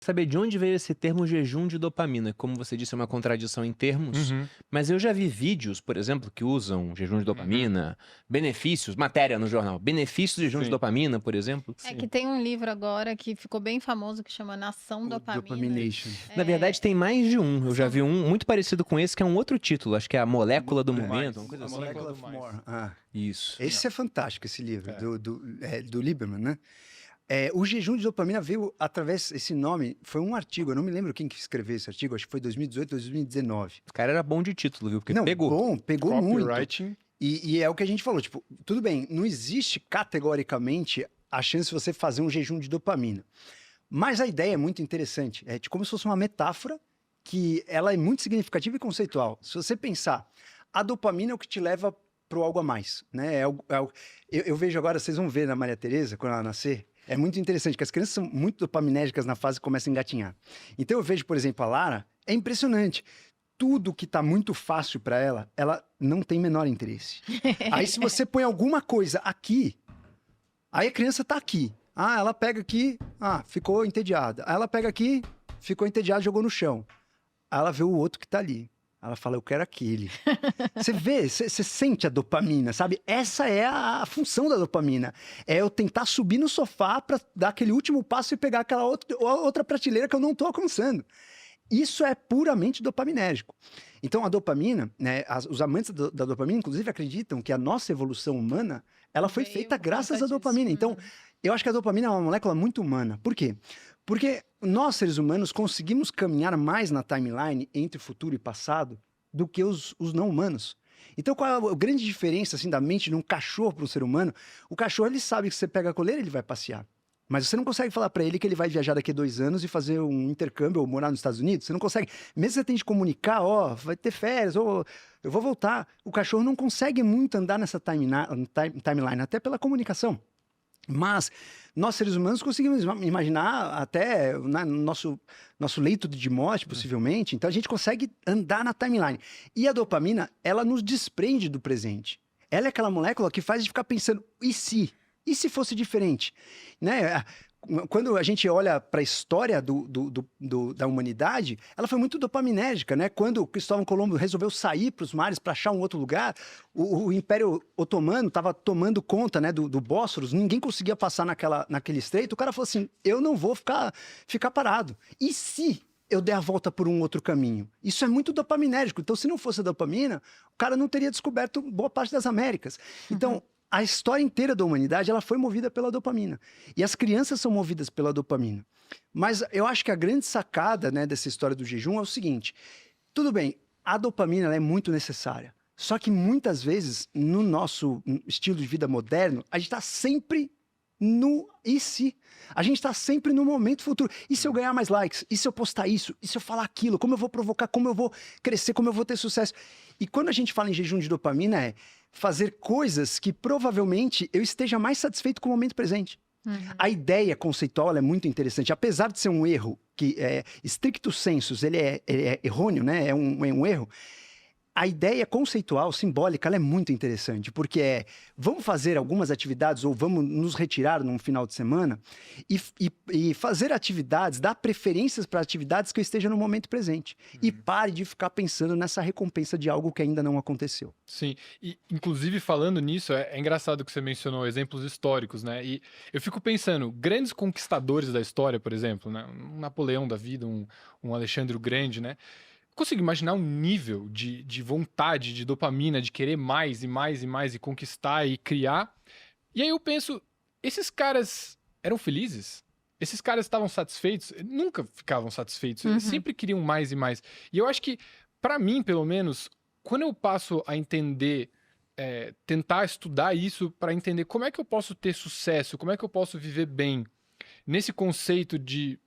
Saber de onde veio esse termo jejum de dopamina. Como você disse, é uma contradição em termos, Uhum, mas eu já vi vídeos, por exemplo, que usam jejum de uhum. dopamina, benefícios, matéria no jornal, benefícios do jejum de Sim, dopamina, por exemplo. É que sim. tem um livro agora que ficou bem famoso que chama Nação O Dopamina. Dopamination. Na verdade, tem mais de um. Eu já vi São um muito parecido com esse, que é um outro título. Acho que é A Molécula do Do Momento, mais. uma coisa A assim. molécula Molecule do of mais. More. Ah, Isso. esse é fantástico, esse livro, É. do Lieberman, né? O jejum de dopamina veio através, esse nome, foi um artigo, eu não me lembro quem que escreveu esse artigo, acho que foi 2018, 2019. O cara era bom de título, viu? Porque Não, pegou. bom, pegou muito. Copywriting. E é o que a gente falou, tipo, tudo bem, não existe categoricamente a chance de você fazer um jejum de dopamina. Mas a ideia é muito interessante, é de como se fosse uma metáfora que ela é muito significativa e conceitual. Se você pensar, a dopamina é o que te leva pro algo a mais, né? Eu vejo agora, vocês vão ver na Maria Tereza, quando ela nascer, é muito interessante que as crianças são muito dopaminérgicas na fase que começam a engatinhar. Então eu vejo, por exemplo, a Lara, é impressionante. Tudo que tá muito fácil para ela não tem menor interesse. Aí se você põe alguma coisa aqui, aí a criança tá aqui. Ah, ela pega aqui, ficou entediada. Aí ela pega aqui, ficou entediada, jogou no chão. Aí ela vê o outro que tá ali. Ela fala, eu quero aquele. Você vê, você sente a dopamina, sabe? Essa é a função da dopamina. É eu tentar subir no sofá para dar aquele último passo e pegar aquela outra prateleira que eu não tô alcançando. Isso é puramente dopaminérgico. Então, a dopamina, né, os amantes da dopamina, inclusive, acreditam que a nossa evolução humana, ela foi Veio feita por graças conta à dopamina. disso. Então, eu acho que a dopamina é uma molécula muito humana. Por quê? Porque nós, seres humanos, conseguimos caminhar mais na timeline entre futuro e passado do que os não humanos. Então, qual é a grande diferença assim, da mente de um cachorro para um ser humano? O cachorro, ele sabe que você pega a coleira, ele vai passear. Mas você não consegue falar para ele que ele vai viajar daqui a 2 anos e fazer um intercâmbio ou morar nos Estados Unidos. Você não consegue. Mesmo que você tente comunicar, vai ter férias, ou eu vou voltar. O cachorro não consegue muito andar nessa timeline, até pela comunicação. Mas nós, seres humanos, conseguimos imaginar até no nosso leito de morte, possivelmente. Então, a gente consegue andar na timeline. E a dopamina, ela nos desprende do presente. Ela é aquela molécula que faz a gente ficar pensando, e se? E se fosse diferente? Né? Quando a gente olha para a história da humanidade, ela foi muito dopaminérgica, né? Quando Cristóvão Colombo resolveu sair para os mares para achar um outro lugar, o Império Otomano estava tomando conta, né, do Bósforos, ninguém conseguia passar naquele estreito. O cara falou assim: eu não vou ficar parado. E se eu der a volta por um outro caminho? Isso é muito dopaminérgico. Então, se não fosse a dopamina, o cara não teria descoberto boa parte das Américas. Então, a história inteira da humanidade, ela foi movida pela dopamina. E as crianças são movidas pela dopamina. Mas eu acho que a grande sacada, né, dessa história do jejum é o seguinte: tudo bem, a dopamina ela é muito necessária. Só que muitas vezes, no nosso estilo de vida moderno, a gente está sempre no e se. A gente está sempre no momento futuro. E se eu ganhar mais likes? E se eu postar isso? E se eu falar aquilo? Como eu vou provocar? Como eu vou crescer? Como eu vou ter sucesso? E quando a gente fala em jejum de dopamina, é fazer coisas que provavelmente eu esteja mais satisfeito com o momento presente. A ideia conceitual ela é muito interessante. Apesar de ser um erro, que é stricto sensus, ele é errôneo, né? É um erro. A ideia conceitual, simbólica, ela é muito interessante, porque vamos fazer algumas atividades ou vamos nos retirar num final de semana e fazer atividades, dar preferências para atividades que eu esteja no momento presente. E pare de ficar pensando nessa recompensa de algo que ainda não aconteceu. Sim, e inclusive falando nisso, é engraçado que você mencionou exemplos históricos, né? E eu fico pensando, grandes conquistadores da história, por exemplo, né? Um Napoleão da vida, um Alexandre o Grande, né? Consigo imaginar um nível de vontade, de dopamina, de querer mais e mais e mais e conquistar e criar. E aí eu penso, esses caras eram felizes? Esses caras estavam satisfeitos? Nunca ficavam satisfeitos, eles sempre queriam mais e mais. E eu acho que, pra mim, pelo menos, quando eu passo a entender, tentar estudar isso para entender como é que eu posso ter sucesso, como é que eu posso viver bem nesse conceito de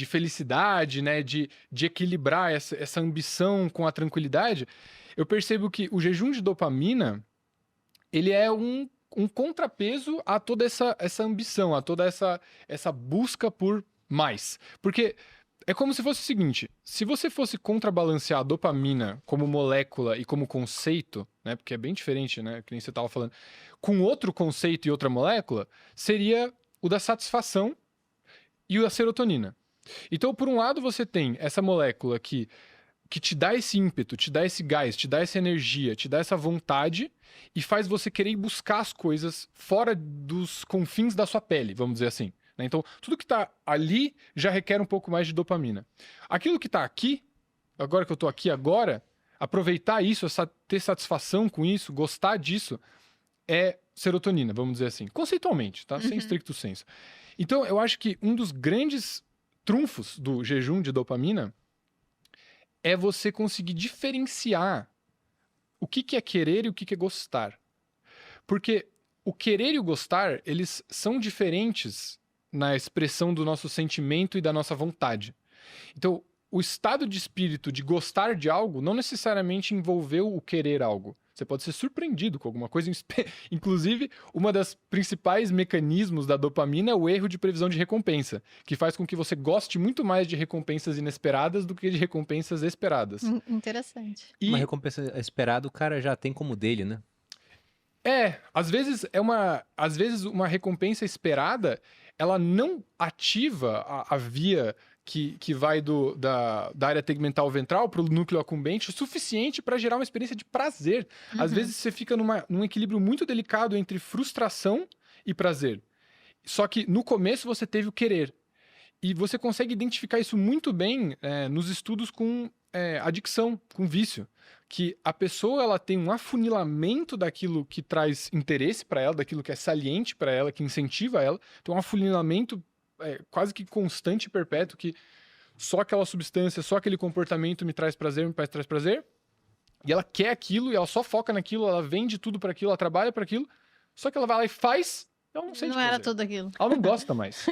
felicidade, né, de equilibrar essa ambição com a tranquilidade, eu percebo que o jejum de dopamina, ele é um contrapeso a toda essa ambição, a toda essa busca por mais. Porque é como se fosse o seguinte, se você fosse contrabalancear a dopamina como molécula e como conceito, né, porque é bem diferente, né, que nem você estava falando, com outro conceito e outra molécula, seria o da satisfação e a serotonina. Então, por um lado, você tem essa molécula que te dá esse ímpeto, te dá esse gás, te dá essa energia, te dá essa vontade e faz você querer ir buscar as coisas fora dos confins da sua pele, vamos dizer assim, né? Então, tudo que está ali já requer um pouco mais de dopamina. Aquilo que está aqui, agora que eu estou aqui agora, aproveitar isso, ter satisfação com isso, gostar disso, é serotonina, vamos dizer assim. Conceitualmente, tá? Sem estricto senso. Então, eu acho que um dos grandes trunfos do jejum de dopamina é você conseguir diferenciar o que é querer e o que é gostar. Porque o querer e o gostar, eles são diferentes na expressão do nosso sentimento e da nossa vontade. Então, o estado de espírito de gostar de algo não necessariamente envolveu o querer algo. Você pode ser surpreendido com alguma coisa. Inclusive, uma das principais mecanismos da dopamina é o erro de previsão de recompensa, que faz com que você goste muito mais de recompensas inesperadas do que de recompensas esperadas. Interessante. E Uma recompensa esperada o cara já tem como dele, né? às vezes uma recompensa esperada, ela não ativa a via que vai da área tegmental ventral para o núcleo accumbente o suficiente para gerar uma experiência de prazer. Às vezes você fica num equilíbrio muito delicado entre frustração e prazer. Só que no começo você teve o querer. E você consegue identificar isso muito bem nos estudos com adicção, com vício. Que a pessoa ela tem um afunilamento daquilo que traz interesse para ela, daquilo que é saliente para ela, que incentiva ela. Então, um afunilamento quase que constante e perpétuo, que só aquela substância, só aquele comportamento me traz prazer, e ela quer aquilo, e ela só foca naquilo, ela vende tudo para aquilo, ela trabalha para aquilo, só que ela vai lá e faz, ela não sente Não era prazer. tudo aquilo. Ela não gosta mais.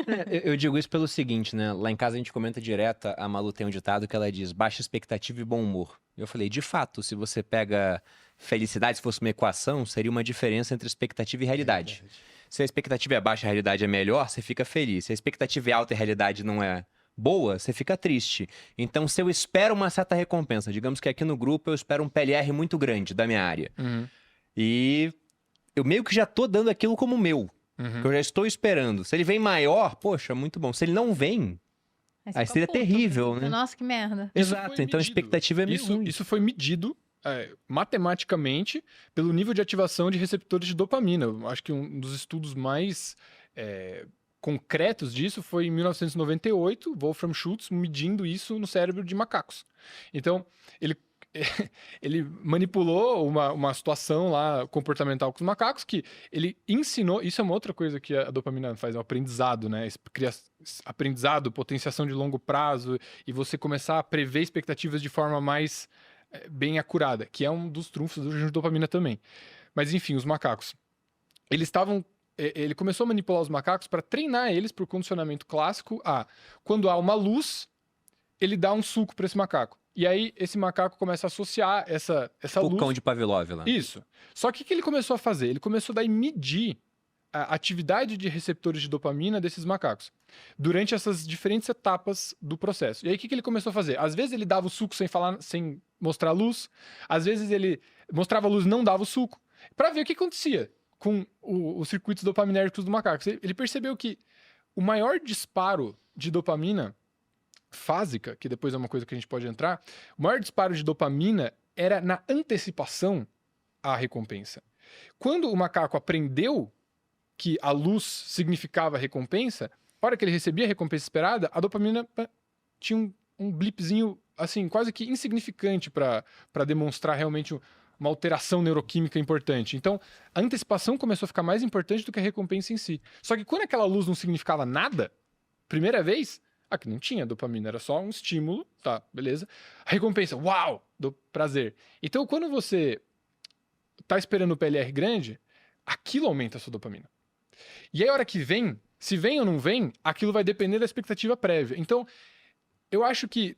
Eu digo isso pelo seguinte, né? Lá em casa a gente comenta direto, a Malu tem um ditado que ela diz, baixa expectativa e bom humor. Eu falei, de fato, se você pega felicidade, se fosse uma equação, seria uma diferença entre expectativa e realidade. Se a expectativa é baixa e a realidade é melhor, você fica feliz. Se a expectativa é alta e a realidade não é boa, você fica triste. Então, se eu espero uma certa recompensa, digamos que aqui no grupo eu espero um PLR muito grande da minha área. E eu meio que já tô dando aquilo como meu. Que eu já estou esperando. Se ele vem maior, poxa, muito bom. Se ele não vem, aí seria terrível, né? Nossa, que merda. Exato, então a medido. expectativa é meio ruim. Isso foi medido matematicamente pelo nível de ativação de receptores de dopamina. Eu acho que um dos estudos mais concretos disso foi em 1998, Wolfram Schultz medindo isso no cérebro de macacos. Então, ele manipulou uma situação lá comportamental com os macacos que ele ensinou... Isso é uma outra coisa que a dopamina faz, é o aprendizado, né? Cria aprendizado, potenciação de longo prazo e você começar a prever expectativas de forma mais bem acurada, que é um dos trunfos do jejum de dopamina também. Mas enfim, os macacos. Ele começou a manipular os macacos para treinar eles para o condicionamento clássico quando há uma luz, ele dá um suco para esse macaco. E aí, esse macaco começa a associar essa luz... O cão de Pavlov lá. Isso. Só que o que ele começou a fazer? Ele começou a medir a atividade de receptores de dopamina desses macacos durante essas diferentes etapas do processo. E aí, o que ele começou a fazer? Às vezes, ele dava o suco sem mostrar a luz. Às vezes, ele mostrava a luz e não dava o suco. Para ver o que acontecia com os circuitos dopaminérgicos do macaco. Ele percebeu que o maior disparo de dopamina fásica, que depois é uma coisa que a gente pode entrar, o maior disparo de dopamina era na antecipação à recompensa. Quando o macaco aprendeu que a luz significava recompensa, a hora que ele recebia a recompensa esperada, a dopamina tinha um blipzinho, assim, quase que insignificante para demonstrar realmente uma alteração neuroquímica importante. Então, a antecipação começou a ficar mais importante do que a recompensa em si. Só que quando aquela luz não significava nada, primeira vez, que não tinha dopamina, era só um estímulo, tá, beleza. A recompensa, uau, do prazer. Então, quando você tá esperando o PLR grande, aquilo aumenta a sua dopamina. E aí, a hora que vem, se vem ou não vem, aquilo vai depender da expectativa prévia. Então, eu acho que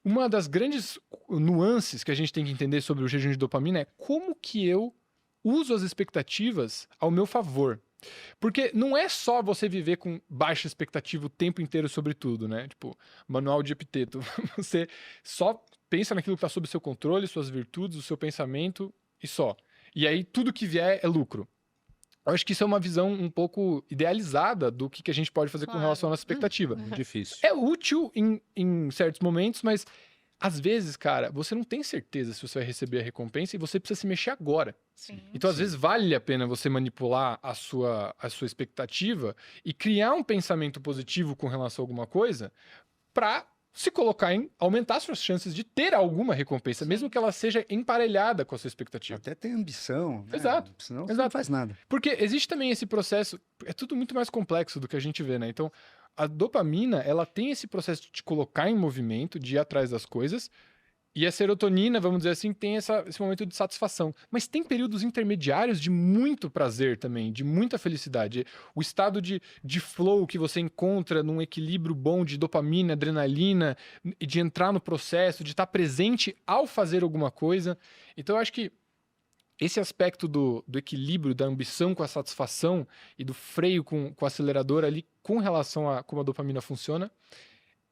uma das grandes nuances que a gente tem que entender sobre o jejum de dopamina é como que eu uso as expectativas ao meu favor. Porque não é só você viver com baixa expectativa o tempo inteiro sobre tudo, né? Tipo, manual de Epiteto. Você só pensa naquilo que está sob seu controle, suas virtudes, o seu pensamento e só. E aí tudo que vier é lucro. Eu acho que isso é uma visão um pouco idealizada do que a gente pode fazer com Claro. relação à nossa expectativa. Muito difícil. É útil em certos momentos, mas às vezes, cara, você não tem certeza se você vai receber a recompensa e você precisa se mexer agora. Sim. Então, às vezes, vale a pena você manipular a sua expectativa e criar um pensamento positivo com relação a alguma coisa para se colocar em aumentar suas chances de ter alguma recompensa, Sim. mesmo que ela seja emparelhada com a sua expectativa. Até tem ambição, né? Exato, Senão você não exato. faz nada. Porque existe também esse processo, é tudo muito mais complexo do que a gente vê, né? Então, a dopamina, ela tem esse processo de te colocar em movimento, de ir atrás das coisas, e a serotonina, vamos dizer assim, tem esse momento de satisfação. Mas tem períodos intermediários de muito prazer também, de muita felicidade. O estado de flow que você encontra num equilíbrio bom de dopamina, adrenalina, e de entrar no processo, de estar presente ao fazer alguma coisa. Então, eu acho que esse aspecto do equilíbrio, da ambição com a satisfação e do freio com o acelerador ali, com relação a como a dopamina funciona,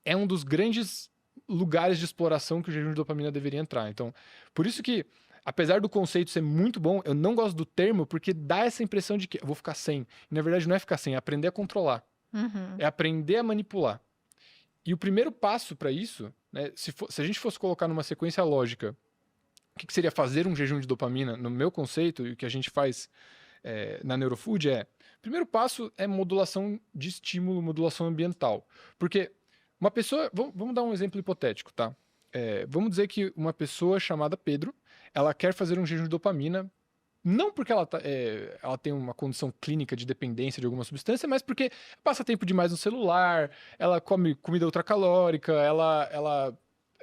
é um dos grandes lugares de exploração que o jejum de dopamina deveria entrar. Então, por isso que, apesar do conceito ser muito bom, eu não gosto do termo porque dá essa impressão de que eu vou ficar sem. E, na verdade, não é ficar sem, é aprender a controlar. Uhum. É aprender a manipular. E o primeiro passo para isso, né, se a gente fosse colocar numa sequência lógica, o que seria fazer um jejum de dopamina, no meu conceito, e o que a gente faz na Neurofood o primeiro passo é modulação de estímulo, modulação ambiental. Porque uma pessoa, vamos dar um exemplo hipotético, tá? Vamos dizer que uma pessoa chamada Pedro, ela quer fazer um jejum de dopamina, não porque ela tem uma condição clínica de dependência de alguma substância, mas porque passa tempo demais no celular, ela come comida ultracalórica, ela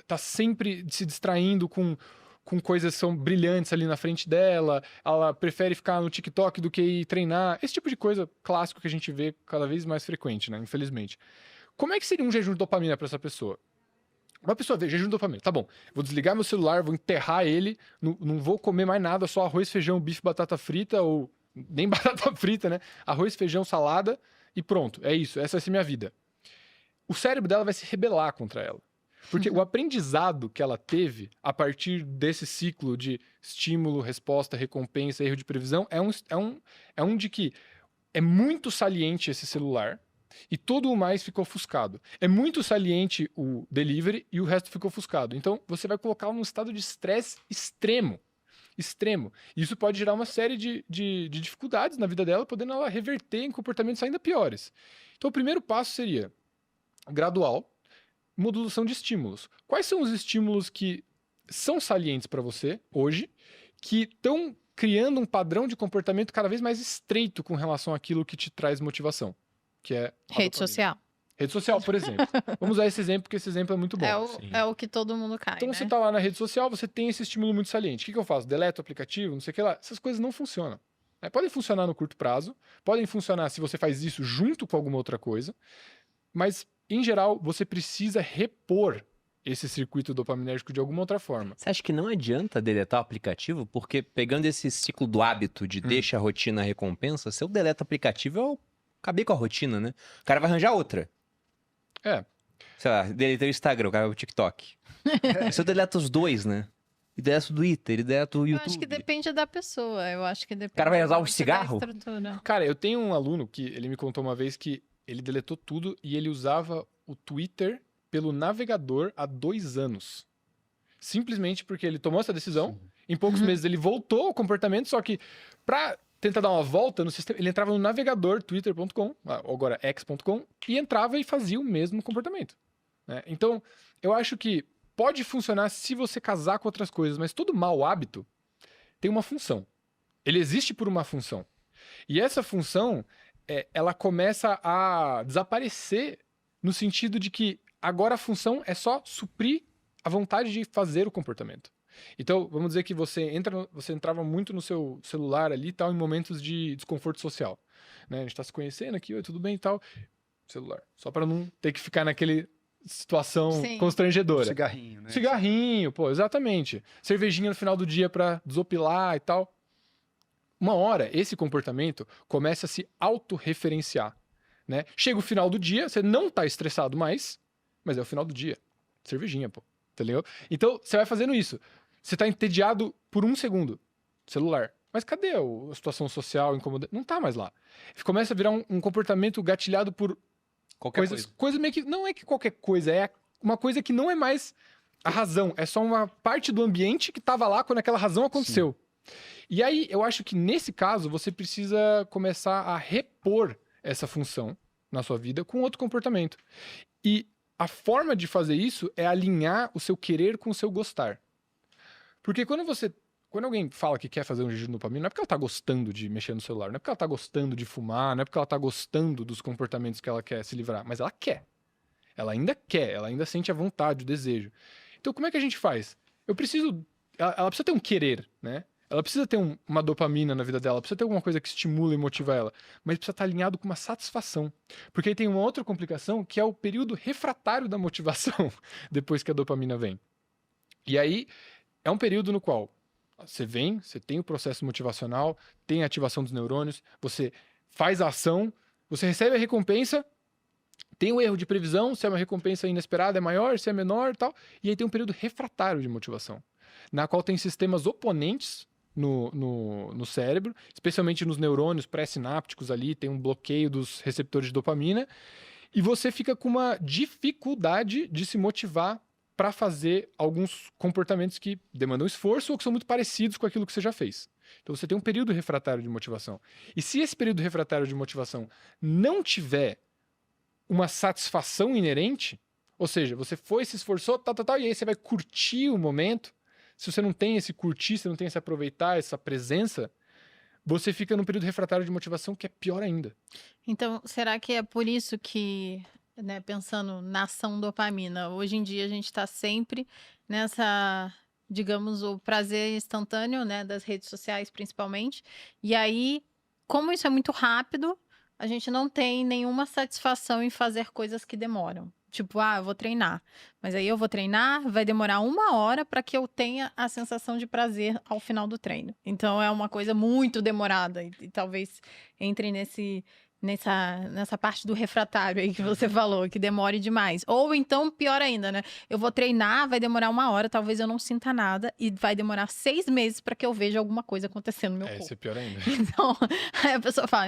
tá sempre se distraindo com coisas que são brilhantes ali na frente dela, ela prefere ficar no TikTok do que ir treinar, esse tipo de coisa clássico que a gente vê cada vez mais frequente, né? Infelizmente. Como é que seria um jejum de dopamina para essa pessoa? Uma pessoa vê jejum de dopamina, tá bom, vou desligar meu celular, vou enterrar ele, não vou comer mais nada, só arroz, feijão, bife, batata frita, ou nem batata frita, né? Arroz, feijão, salada e pronto, é isso, essa vai ser minha vida. O cérebro dela vai se rebelar contra ela. Porque o aprendizado que ela teve a partir desse ciclo de estímulo, resposta, recompensa, erro de previsão é um de que é muito saliente esse celular e todo o mais ficou ofuscado. É muito saliente o delivery e o resto ficou ofuscado. Então, você vai colocá-lo num estado de estresse extremo. Extremo. E isso pode gerar uma série de dificuldades na vida dela, podendo ela reverter em comportamentos ainda piores. Então, o primeiro passo seria gradual, modulação de estímulos. Quais são os estímulos que são salientes para você hoje, que estão criando um padrão de comportamento cada vez mais estreito com relação àquilo que te traz motivação? Que é a Rede dopamina. social. Rede social, por exemplo. Vamos usar esse exemplo, porque esse exemplo é muito bom. É o que todo mundo cai, Então né? você tá lá na rede social, você tem esse estímulo muito saliente. O que eu faço? Deleto o aplicativo, não sei o que lá. Essas coisas não funcionam. Podem funcionar no curto prazo, podem funcionar se você faz isso junto com alguma outra coisa, mas, em geral, você precisa repor esse circuito dopaminérgico de alguma outra forma. Você acha que não adianta deletar o aplicativo? Porque pegando esse ciclo do hábito de deixa a rotina recompensa, se eu deleto o aplicativo, eu acabei com a rotina, né? O cara vai arranjar outra. Sei lá, deletei o Instagram, o cara vai pro TikTok. Se eu deleto os dois, né? E deleto o Twitter, e deleto o Eu YouTube. acho que depende da pessoa. Eu acho que depende. cara vai usar o muito da cigarro? estrutura. Cara, eu tenho um aluno que ele me contou uma vez que ele deletou tudo e ele usava o Twitter pelo navegador há 2 anos. Simplesmente porque ele tomou essa decisão, em poucos meses ele voltou ao comportamento, só que pra tentar dar uma volta no sistema, ele entrava no navegador twitter.com, agora x.com, e entrava e fazia o mesmo comportamento, né? Então, eu acho que pode funcionar se você casar com outras coisas, mas todo mau hábito tem uma função. Ele existe por uma função. E essa função, ela começa a desaparecer no sentido de que agora a função é só suprir a vontade de fazer o comportamento. Então, vamos dizer que você entrava muito no seu celular ali e tal, em momentos de desconforto social, né? A gente tá se conhecendo aqui, oi, tudo bem e tal. Celular. Só para não ter que ficar naquele situação Sim. constrangedora. Cigarrinho, né? Cigarrinho, pô, exatamente. Cervejinha no final do dia para desopilar e tal. Uma hora, esse comportamento começa a se autorreferenciar, né? Chega o final do dia, você não tá estressado mais, mas é o final do dia. Cervejinha, pô. Entendeu? Então, você vai fazendo isso. Você tá entediado por 1 segundo. Celular. Mas cadê a situação social incomodante? Não tá mais lá. Começa a virar um comportamento gatilhado por Qualquer coisas meio que... Não é que qualquer coisa, é uma coisa que não é mais a razão. É só uma parte do ambiente que tava lá quando aquela razão aconteceu. E aí, eu acho que nesse caso, você precisa começar a repor essa função na sua vida com outro comportamento. E a forma de fazer isso é alinhar o seu querer com o seu gostar. Porque quando alguém fala que quer fazer um jejum de dopamina, não é porque ela tá gostando de mexer no celular, não é porque ela tá gostando de fumar, não é porque ela tá gostando dos comportamentos que ela quer se livrar, mas ela quer. Ela ainda sente a vontade, o desejo. Então, como é que a gente faz? Ela precisa ter um querer, né? Ela precisa ter uma dopamina na vida dela, precisa ter alguma coisa que estimula e motiva ela, mas precisa estar alinhado com uma satisfação. Porque aí tem uma outra complicação, que é o período refratário da motivação, depois que a dopamina vem. E aí, é um período no qual você tem o processo motivacional, tem a ativação dos neurônios, você faz a ação, você recebe a recompensa, tem o erro de previsão, se é uma recompensa inesperada é maior, se é menor e tal, e aí tem um período refratário de motivação, na qual tem sistemas oponentes no cérebro, especialmente nos neurônios pré-sinápticos ali, tem um bloqueio dos receptores de dopamina, e você fica com uma dificuldade de se motivar para fazer alguns comportamentos que demandam esforço ou que são muito parecidos com aquilo que você já fez. Então você tem um período refratário de motivação. E se esse período refratário de motivação não tiver uma satisfação inerente, ou seja, você se esforçou, e aí você vai curtir o momento. Se você não tem esse curtir, se não tem esse aproveitar, essa presença, você fica num período refratário de motivação que é pior ainda. Então, será que é por isso que, né, pensando na ação dopamina, hoje em dia a gente está sempre nessa, digamos, o prazer instantâneo, né, das redes sociais principalmente, e aí, como isso é muito rápido, a gente não tem nenhuma satisfação em fazer coisas que demoram. Tipo, eu vou treinar. Mas aí eu vou treinar, vai demorar 1 hora para que eu tenha a sensação de prazer ao final do treino. Então é uma coisa muito demorada e talvez entre nessa parte do refratário aí que você falou, que demore demais. Ou então, pior ainda, né? Eu vou treinar, vai demorar 1 hora, talvez eu não sinta nada e vai demorar 6 meses para que eu veja alguma coisa acontecendo no meu corpo. Isso é pior ainda. Então, aí a pessoa fala,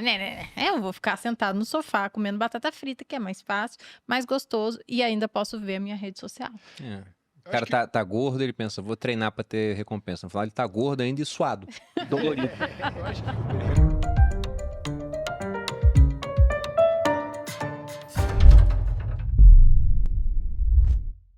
eu vou ficar sentado no sofá comendo batata frita, que é mais fácil, mais gostoso, e ainda posso ver a minha rede social. O cara tá gordo, ele pensa, vou treinar pra ter recompensa. No final, ele tá gordo ainda e suado, dolorido. Eu acho que